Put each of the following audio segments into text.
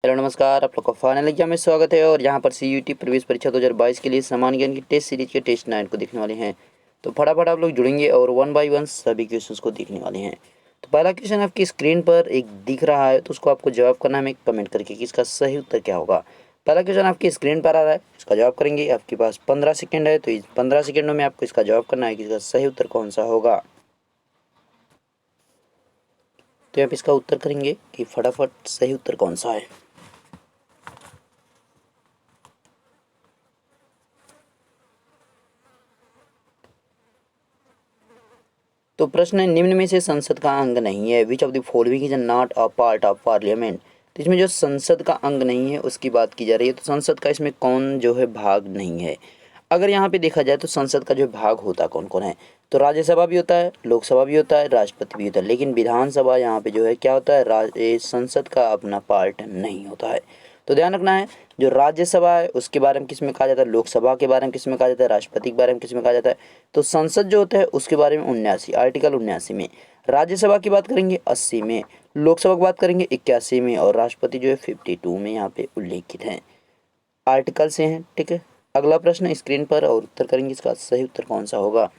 Hello नमस्कार, आप लोग का फाइनल एग्जाम में स्वागत है। और यहाँ पर सीयूटी प्रवेश परीक्षा 2022 के लिए सामान्य ज्ञान की टेस्ट सीरीज के टेस्ट 9 को देखने वाले हैं। तो फटाफट आप लोग जुड़ेंगे और वन बाय वन सभी क्वेश्चंस को देखने वाले हैं। तो पहला क्वेश्चन आपकी स्क्रीन पर एक दिख रहा है, तो उसको आपको जवाब करना है हमें कमेंट करके कि इसका सही उत्तर क्या होगा। पहला क्वेश्चन आपकी स्क्रीन पर आ रहा है, इसका जवाब करेंगे। आपके पास 15 सेकेंड है, तो इस 15 सेकेंडों में आपको इसका जवाब करना है कि इसका सही उत्तर कौन सा होगा। तो आप इसका उत्तर करेंगे कि फटाफट सही उत्तर कौन सा है। तो प्रश्न है, निम्न में से संसद का अंग नहीं है, विच of the following is not a part of parliament. तो इसमें जो संसद का अंग नहीं है उसकी बात की जा रही है। तो संसद का इसमें कौन जो है भाग नहीं है। अगर यहाँ पे देखा जाए तो संसद का जो भाग होता कौन कौन है, तो राज्यसभा भी होता है, लोकसभा भी होता है, राष्ट्रपति भी होता है। लेकिन विधानसभा यहाँ पे जो है क्या होता है, संसद का अपना पार्ट नहीं होता है। तो ध्यान रखना है, जो राज्यसभा है उसके बारे में किस में कहा जाता है, लोकसभा के बारे में किस में कहा जाता है, राष्ट्रपति के बारे में किस में कहा जाता है। तो संसद जो होता है उसके बारे में 79 आर्टिकल 79 में, राज्यसभा की बात करेंगे 80 में, लोकसभा की बात करेंगे 81 में, और राष्ट्रपति जो है 52 में यहाँ पे उल्लेखित है, आर्टिकल से हैं। ठीक है, अगला प्रश्न स्क्रीन पर और उत्तर करेंगे, इसका सही उत्तर कौन सा होगा।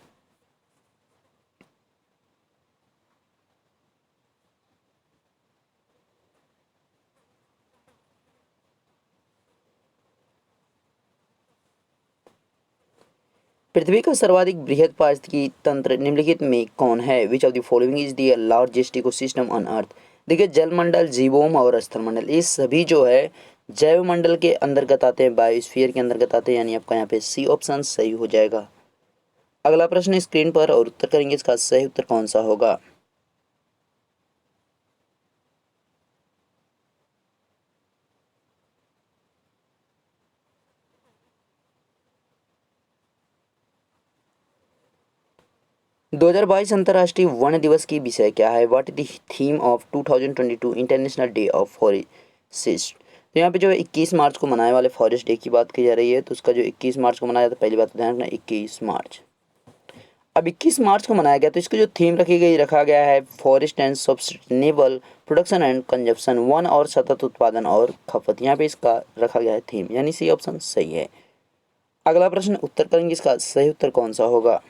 पृथ्वी का सर्वाधिक बृहद पारिस्थितिकी तंत्र निम्नलिखित में कौन है, विच of the following is the largest ecosystem on earth. देखिए, जलमंडल, जीवोम और स्थलमंडल, ये सभी जो है जैव मंडल के अंतर्गत आते हैं, बायोस्फीयर के अंतर्गत आते हैं, यानी आपका यहाँ पे सी ऑप्शन सही हो जाएगा। अगला प्रश्न स्क्रीन पर और उत्तर करेंगे, इसका सही उत्तर कौन सा होगा। दो हजार 22 अंतर्राष्ट्रीय वन दिवस की विषय क्या है, what is the theme of 2022 international day of forest. तो यहाँ पे जो है 21 मार्च को मनाने वाले फॉरेस्ट डे की बात की जा रही है। तो उसका जो 21 मार्च को मनाया जाता है, पहली बात तो ध्यान रखना 21 मार्च। अब 21 मार्च को मनाया गया, तो इसकी जो थीम रखा गया है, forest and sustainable production and consumption, one और सतत उत्पादन और खपत, यहाँ पे इसका रखा गया है थीम, यानी सी ऑप्शन सही है। अगला प्रश्न उत्तर करेंगे, इसका सही उत्तर कौन सा होगा।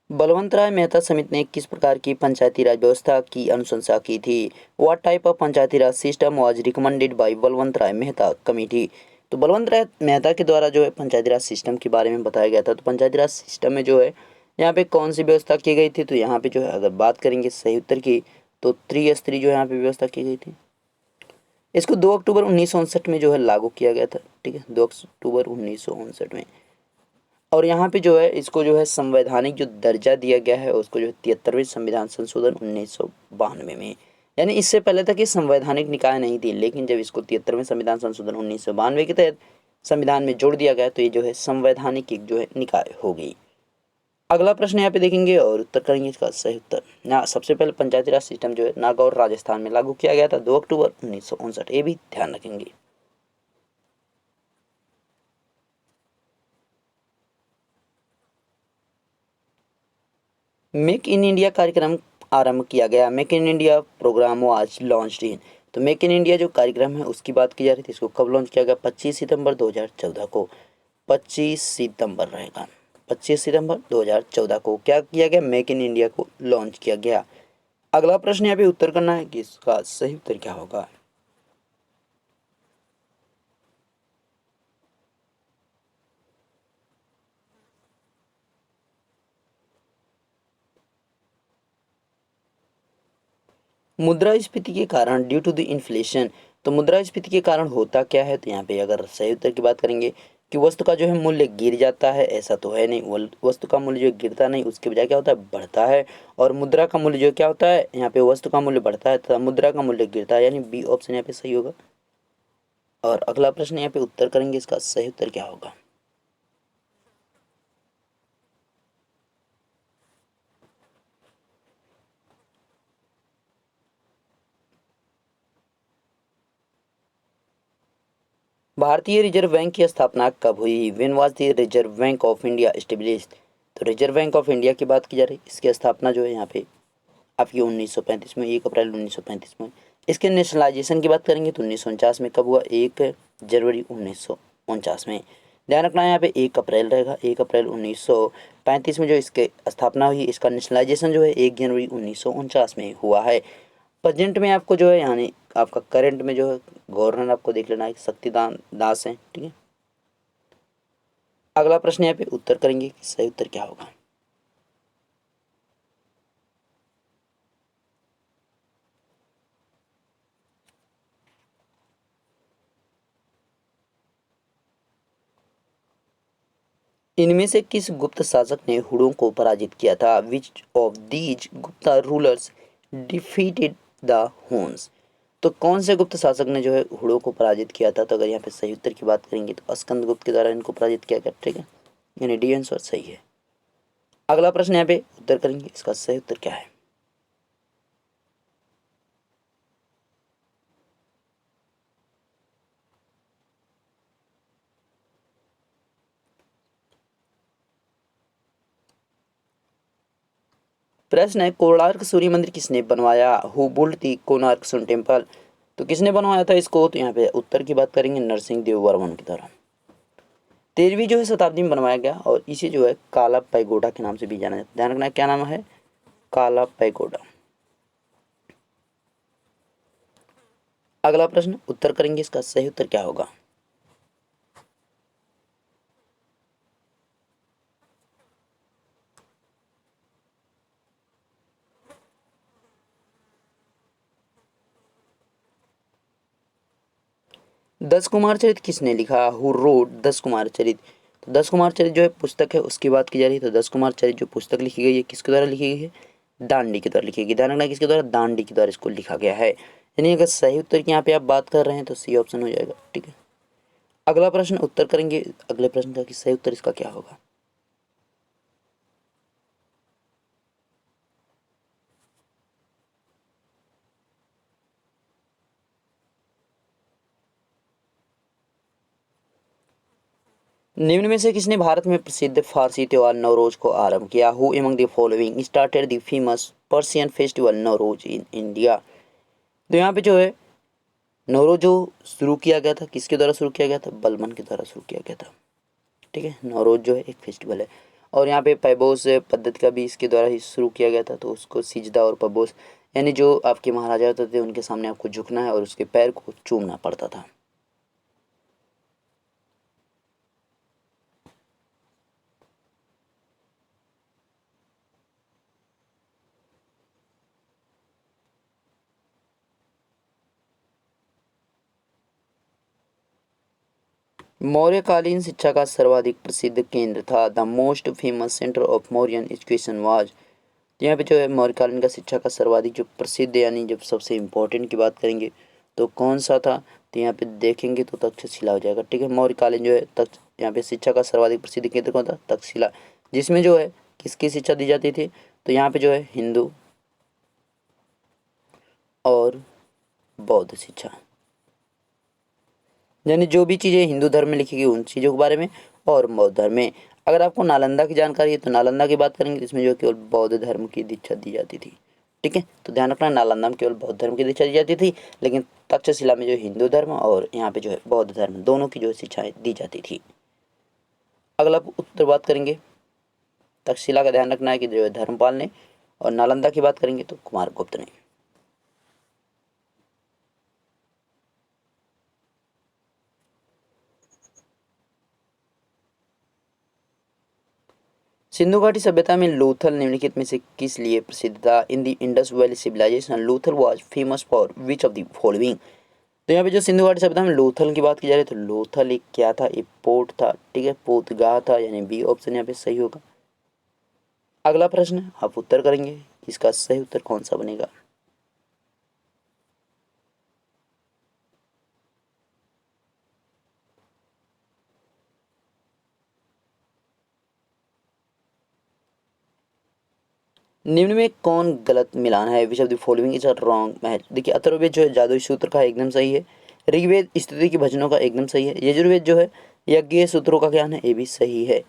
बलवंत राय मेहता समिति ने किस प्रकार की पंचायती राज व्यवस्था की अनुशंसा की थी, what type of panchayati raj system was recommended by Balwant Rai Mehta committee. तो बलवंत राय मेहता के द्वारा जो है पंचायती राज सिस्टम के बारे में बताया गया था। तो पंचायती राज सिस्टम में जो है यहाँ पे कौन सी व्यवस्था की गई थी, तो यहाँ पे जो है अगर बात करेंगे सही उत्तर की, तो त्रिस्तरीय जो यहाँ पे व्यवस्था की गई थी। इसको 2 अक्टूबर 1959 में जो है लागू किया गया था। ठीक है, 2 अक्टूबर 1959 में। और यहाँ पे जो है इसको जो है संवैधानिक जो दर्जा दिया गया है उसको जो है 73वें संविधान संशोधन 1992 में, यानी इससे पहले तक ये संवैधानिक निकाय नहीं थी, लेकिन जब इसको 73वें संविधान संशोधन 1992 के तहत संविधान में जोड़ दिया गया, तो ये जो है संवैधानिक एक जो है निकाय हो गई। अगला प्रश्न यहाँ पे देखेंगे और उत्तर करेंगे, इसका सही उत्तर ना, सबसे पहले पंचायती राज सिस्टम जो है नागौर राजस्थान में लागू किया गया था 2 अक्टूबर 1959, ये भी ध्यान रखेंगे। मेक इन इंडिया कार्यक्रम आरंभ किया गया, make in India programme was launched in. तो मेक इन इंडिया जो कार्यक्रम है उसकी बात की जा रही थी, इसको कब लॉन्च किया गया, 25 सितंबर 2014 को। 25 सितंबर रहेगा, 25 सितंबर 2014 को क्या किया गया, मेक इन इंडिया को लॉन्च किया गया। अगला प्रश्न यहाँ पे उत्तर करना है कि इसका सही उत्तर क्या होगा। मुद्रास्फीति के कारण, ड्यू टू द इन्फ्लेशन। तो मुद्रास्फीति के कारण होता क्या है, तो यहाँ पे अगर सही उत्तर की बात करेंगे कि वस्तु का जो है मूल्य गिर जाता है, ऐसा तो है नहीं, वस्तु का मूल्य जो गिरता नहीं, उसके बजाय क्या होता है, बढ़ता है। और मुद्रा का मूल्य जो क्या होता है, यहाँ पे वस्तु का मूल्य बढ़ता है तथा मुद्रा का मूल्य गिरता है, यानी बी ऑप्शन यहाँ पे सही होगा। और अगला प्रश्न यहाँ पे उत्तर करेंगे, इसका सही उत्तर क्या होगा। भारतीय रिजर्व बैंक की स्थापना कब हुई? When was the reserve bank of India established? तो रिजर्व बैंक ऑफ इंडिया की बात की जा रही है, इसकी स्थापना जो है यहाँ पे आपकी 1935 में, 1 अप्रैल 1935 में। इसके नेशनलाइजेशन की बात करेंगे तो 1949 में। कब हुआ? 1 जनवरी 1949 में। ध्यान रखना है यहाँ पे 1 अप्रैल रहेगा, 1 अप्रैल 1935 में जो इसके स्थापना हुई। इसका नेशनलाइजेशन जो है 1 जनवरी 1949 में हुआ है। प्रेजेंट में आपको जो है यानी आपका करंट में जो है गवर्नर आपको देख लेना है, शक्तिदान दास है, ठीक है। अगला प्रश्न यहाँ पे उत्तर करेंगे कि सही उत्तर क्या होगा। इनमें से किस गुप्त शासक ने हुडों को पराजित किया था? Which of these Gupta rulers defeated the Hund's? तो कौन से गुप्त शासक ने जो है हुडों को पराजित किया था? तो अगर यहाँ पे सही उत्तर की बात करेंगे तो स्कंदगुप्त के द्वारा इनको पराजित किया गया, ठीक है। यानी डी आंसर सही है। अगला प्रश्न यहाँ पे उत्तर करेंगे, इसका सही उत्तर क्या है। प्रश्न है कोणार्क सूर्य मंदिर किसने बनवाया? Who built the Konark sun temple? तो किसने बनवाया था इसको? तो यहाँ पे उत्तर की बात करेंगे नरसिंह देव वर्मन की द्वारा। 13वीं जो है शताब्दी में बनवाया गया और इसे जो है काला पैगोडा के नाम से भी जाना जाता है। ध्यान रखना क्या नाम है? काला पैगोडा। अगला प्रश्न उत्तर करेंगे, इसका सही उत्तर क्या होगा। 10 कुमार चरित किसने लिखा? हु रोट 10 कुमार चरित? तो 10 कुमार चरित जो है पुस्तक है उसकी बात की जा रही है। तो 10 कुमार चरित जो पुस्तक लिखी गई है किसके द्वारा लिखी गई है? दांडी के द्वारा लिखी गई। ध्यान रखना किसके द्वारा? दांडी के द्वारा इसको लिखा गया है। यानी अगर सही उत्तर की यहाँ पे आप बात कर रहे हैं तो सी ऑप्शन हो जाएगा, ठीक है। अगला प्रश्न उत्तर करेंगे, अगले प्रश्न का कि सही उत्तर इसका क्या होगा। निम्न में से किसने भारत में प्रसिद्ध फारसी त्योहार नवरोज को आरंभ किया? Who among the following started the famous Persian festival Navroz in India? तो यहाँ पे जो है नवरोज जो शुरू किया गया था किसके द्वारा शुरू किया गया था? बलबन के द्वारा शुरू किया गया था, ठीक है। नवरोज जो है एक फेस्टिवल है और यहाँ पे पैबोस पद्धति का भी इसके द्वारा ही शुरू किया गया था। तो उसको सिजदा और पैबोस यानी जो आपके महाराजा होते थे उनके सामने आपको झुकना है और उसके पैर को चूमना पड़ता था। मौर्यकालीन शिक्षा का सर्वाधिक प्रसिद्ध केंद्र था। The most famous centre of Mauryan education was? यहाँ पे जो है मौर्यकालीन का शिक्षा का सर्वाधिक जो प्रसिद्ध यानी जब सबसे इम्पोर्टेंट की बात करेंगे तो कौन सा था? तो यहाँ पे देखेंगे तो तक्षशिला हो जाएगा, ठीक है। मौर्यकालीन जो है यहाँ पे शिक्षा का सर्वाधिक प्रसिद्ध केंद्र कौन था? तक्षशिला। जिसमें जो है किसकी शिक्षा दी जाती थी? तो यहाँ पे जो है हिंदू और बौद्ध शिक्षा, यानी जो भी चीज़ें हिंदू धर्म में लिखी गई उन चीज़ों के बारे में और बौद्ध धर्म में। अगर आपको नालंदा की जानकारी है तो नालंदा की बात करेंगे, इसमें जो केवल बौद्ध धर्म की दीक्षा दी जाती थी, ठीक है। तो ध्यान रखना नालंदा में केवल बौद्ध धर्म की दीक्षा दी जाती थी, लेकिन तक्षशिला में जो हिंदू धर्म और यहाँ पे जो है बौद्ध धर्म दोनों की जो शिक्षाएं दी जाती थी। अगला उत्तर बात करेंगे, तक्षशिला का ध्यान रखना है कि जो है धर्मपाल ने, और नालंदा की बात करेंगे तो कुमारगुप्त ने। सिंधु घाटी सभ्यता में लोथल निम्नलिखित में से किस लिए प्रसिद्ध था? In the Indus valley civilisation Lothal was famous for which of the following? तो यहाँ पे जो सिंधु घाटी सभ्यता में लोथल की बात की जा रही है तो लोथल एक क्या था? एक पोर्ट था, ठीक है, पोतगाह था, यानी बी ऑप्शन यहाँ पे सही होगा। अगला प्रश्न आप उत्तर करेंगे, इसका सही उत्तर कौन सा बनेगा। निम्न में कौन गलत मिलान है? विच of the following is a wrong match? देखिए अथर्ववेद जो है जादुई सूत्र का एकदम सही है। ऋग्वेद स्तुति की भजनों का एकदम सही है। यजुर्वेद जो है यज्ञ सूत्रों का ज्ञान है, ये भी सही है।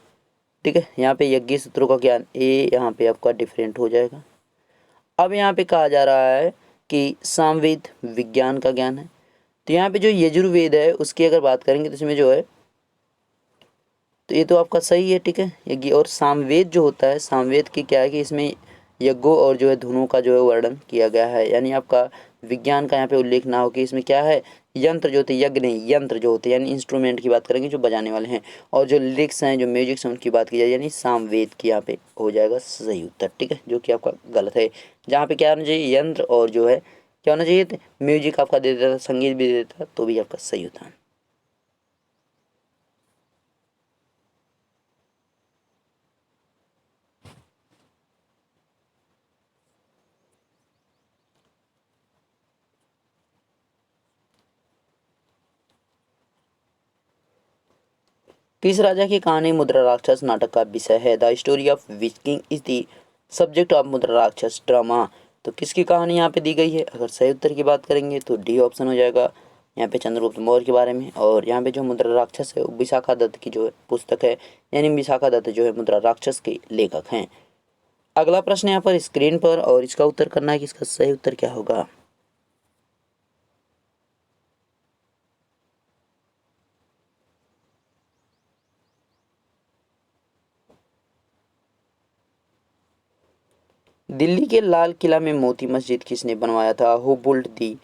ठीक है, यहाँ पे यज्ञ सूत्रों का ज्ञान, ये यहाँ पे आपका डिफरेंट हो जाएगा। अब यहाँ पे कहा जा रहा है कि सामवेद विज्ञान का ज्ञान है, तो यहाँ पे जो यजुर्वेद है उसकी अगर बात करेंगे तो इसमें जो है, तो ये तो आपका सही है। ठीक है, यज्ञ और सामवेद जो होता है, सामवेद की क्या है कि इसमें यज्ञों और जो है धुनों का जो है वर्णन किया गया है, यानी आपका विज्ञान का यहाँ पे उल्लेख ना हो कि इसमें क्या है, यंत्र जो होते, यज्ञ नहीं, यंत्र जो होते यानी इंस्ट्रूमेंट की बात करेंगे जो बजाने वाले हैं, और जो लिरिक्स हैं, जो म्यूजिक हैं, उनकी बात की जाए, यानी सामवेद की यहाँ पे हो जाएगा सही उत्तर। ठीक है, जो कि आपका गलत है। जहाँ पे क्या होना चाहिए, यंत्र और जो है क्या होना चाहिए, म्यूजिक आपका दे देता, संगीत भी दे देता, तो भी आपका सही होता। किस राजा की कहानी मुद्रा राक्षस नाटक का विषय है? The story of which king is the subject of मुद्रा राक्षस ड्रामा। तो किसकी कहानी यहाँ पे दी गई है? अगर सही उत्तर की बात करेंगे तो डी ऑप्शन हो जाएगा, यहाँ पे चंद्रगुप्त मौर्य के बारे में। और यहाँ पे जो मुद्रा राक्षस है वो विशाखा दत्त की जो है पुस्तक है, यानी विशाखा दत्त जो है मुद्रा राक्षस के लेखक हैं। अगला प्रश्न यहाँ पर स्क्रीन पर, और इसका उत्तर करना है कि इसका सही उत्तर क्या होगा। दिल्ली के लाल किला में मोती मस्जिद किसने बनवाया था? Who built the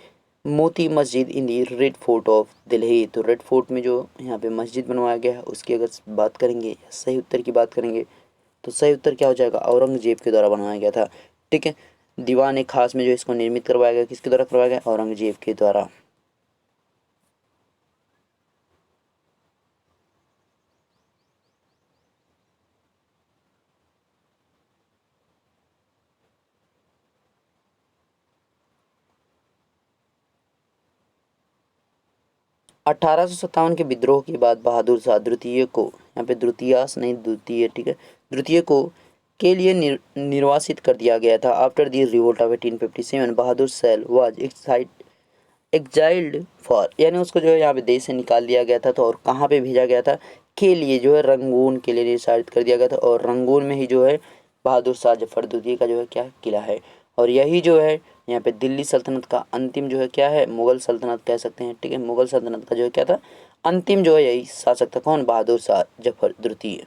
Moti Masjid in the red fort of Delhi. तो रेड फोर्ट में जो यहाँ पे मस्जिद बनवाया गया है उसकी अगर बात करेंगे, सही उत्तर की बात करेंगे, तो सही उत्तर क्या हो जाएगा, औरंगजेब के द्वारा बनवाया गया था। ठीक है, दीवान ए खास में जो इसको निर्मित करवाया गया, किसके द्वारा करवाया गया, औरंगजेब के द्वारा। 1857 के विद्रोह के बाद बहादुर शाह द्वितीय को, यहाँ पे द्वितीयास नहीं द्वितीय, ठीक है, द्वितीय को के लिए निर्वासित कर दिया गया था। After the revolt of 1857 Bahadur सेल वाज एक्साइल्ड फॉर, यानी उसको जो है यहाँ पे देश से निकाल दिया गया था। तो और कहाँ पे भेजा गया था, के लिए जो है रंगून के लिए निर्धारित कर दिया गया था, और रंगून में ही जो है बहादुर शाह जफर द्वितीय का जो है क्या किला है। और यही जो है यहाँ पे दिल्ली सल्तनत का अंतिम जो है क्या है, मुगल सल्तनत कह सकते हैं। ठीक है, मुगल सल्तनत का जो है क्या था, अंतिम जो है यही शासक था, कौन, बहादुर शाह जफर द्वितीय।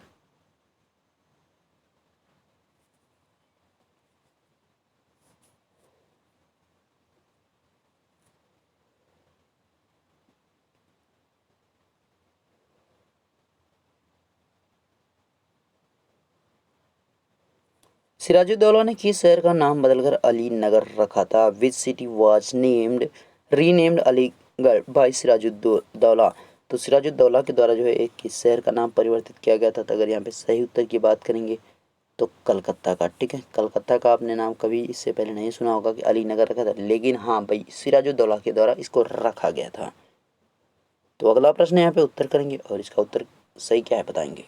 सिराजुद्दौला ने किस शहर का नाम बदलकर अली नगर रखा था? Which city was named renamed Aligarh by Sirajuddaula. तो सिराजुद्दौला के द्वारा जो है एक किस शहर का नाम परिवर्तित किया गया था? तो अगर यहाँ पे सही उत्तर की बात करेंगे तो कलकत्ता का। ठीक है, कलकत्ता का आपने नाम कभी इससे पहले नहीं सुना होगा कि अली नगर रखा था, लेकिन हाँ भाई सिराजुद्दौला के द्वारा इसको रखा गया था। तो अगला प्रश्न यहाँ पे उत्तर करेंगे, और इसका उत्तर सही क्या है बताएंगे।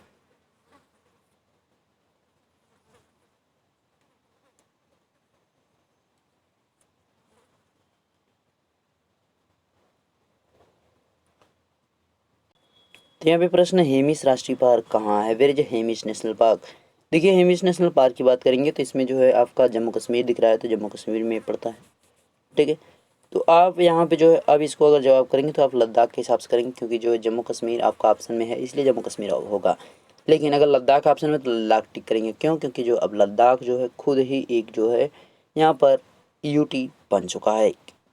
तो यहाँ पे प्रश्न, हेमिस राष्ट्रीय पार्क कहाँ है? Where is Hemis national park. देखिए, हेमिस नेशनल पार्क की बात करेंगे तो इसमें जो है आपका जम्मू कश्मीर दिख रहा है, तो जम्मू कश्मीर में पड़ता है। ठीक है, तो आप यहाँ पे जो है अब इसको अगर जवाब करेंगे तो आप लद्दाख के हिसाब से करेंगे, क्योंकि जो है जम्मू कश्मीर आपका ऑप्शन में है इसलिए जम्मू कश्मीर होगा। लेकिन अगर लद्दाख ऑप्शन में तो लद्दाख टिक करेंगे, क्यों, क्योंकि जो अब लद्दाख जो है खुद ही एक जो है यहाँ पर यूटी बन चुका है।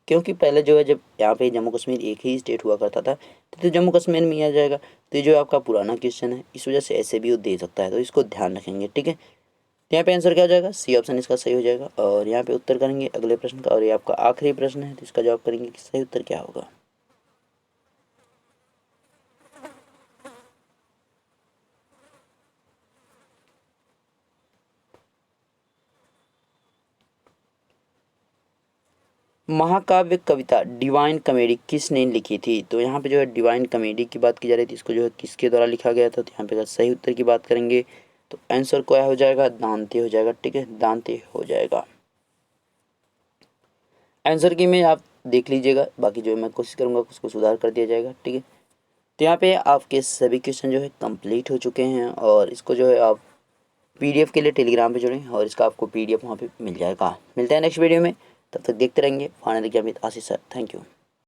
क्योंकि पहले जो है जब यहाँ पे जम्मू कश्मीर एक ही स्टेट हुआ करता था, तो जम्मू कश्मीर में ही आ जाएगा। तो ये जो आपका पुराना क्वेश्चन है, इस वजह से ऐसे भी वो दे सकता है, तो इसको ध्यान रखेंगे। ठीक है, तो यहाँ पे आंसर क्या हो जाएगा, सी ऑप्शन इसका सही हो जाएगा। और यहाँ पे उत्तर करेंगे अगले प्रश्न का, और ये आपका आखिरी प्रश्न है, तो इसका जवाब करेंगे कि सही उत्तर क्या होगा। महाकाव्य कविता डिवाइन कॉमेडी किसने लिखी थी? तो यहाँ पे जो है डिवाइन कॉमेडी की बात की जा रही थी, इसको जो है किसके द्वारा लिखा गया था? तो यहाँ पे अगर सही उत्तर की बात करेंगे तो आंसर क्या हो जाएगा, दांते हो जाएगा। ठीक है, दांते हो जाएगा। आंसर की में आप देख लीजिएगा, बाकी जो है मैं कोशिश करूँगा उसको सुधार कर दिया जाएगा, ठीक है। तो यहाँ पे आपके सभी क्वेश्चन जो है कंप्लीट हो चुके हैं और इसको जो है आप पीडीएफ के लिए टेलीग्राम पे जुड़ें और इसका आपको पीडीएफ वहाँ पे मिल जाएगा। मिलते हैं नेक्स्ट वीडियो में, तब तक देखते रहेंगे final exam with Ashish sir. Thank you.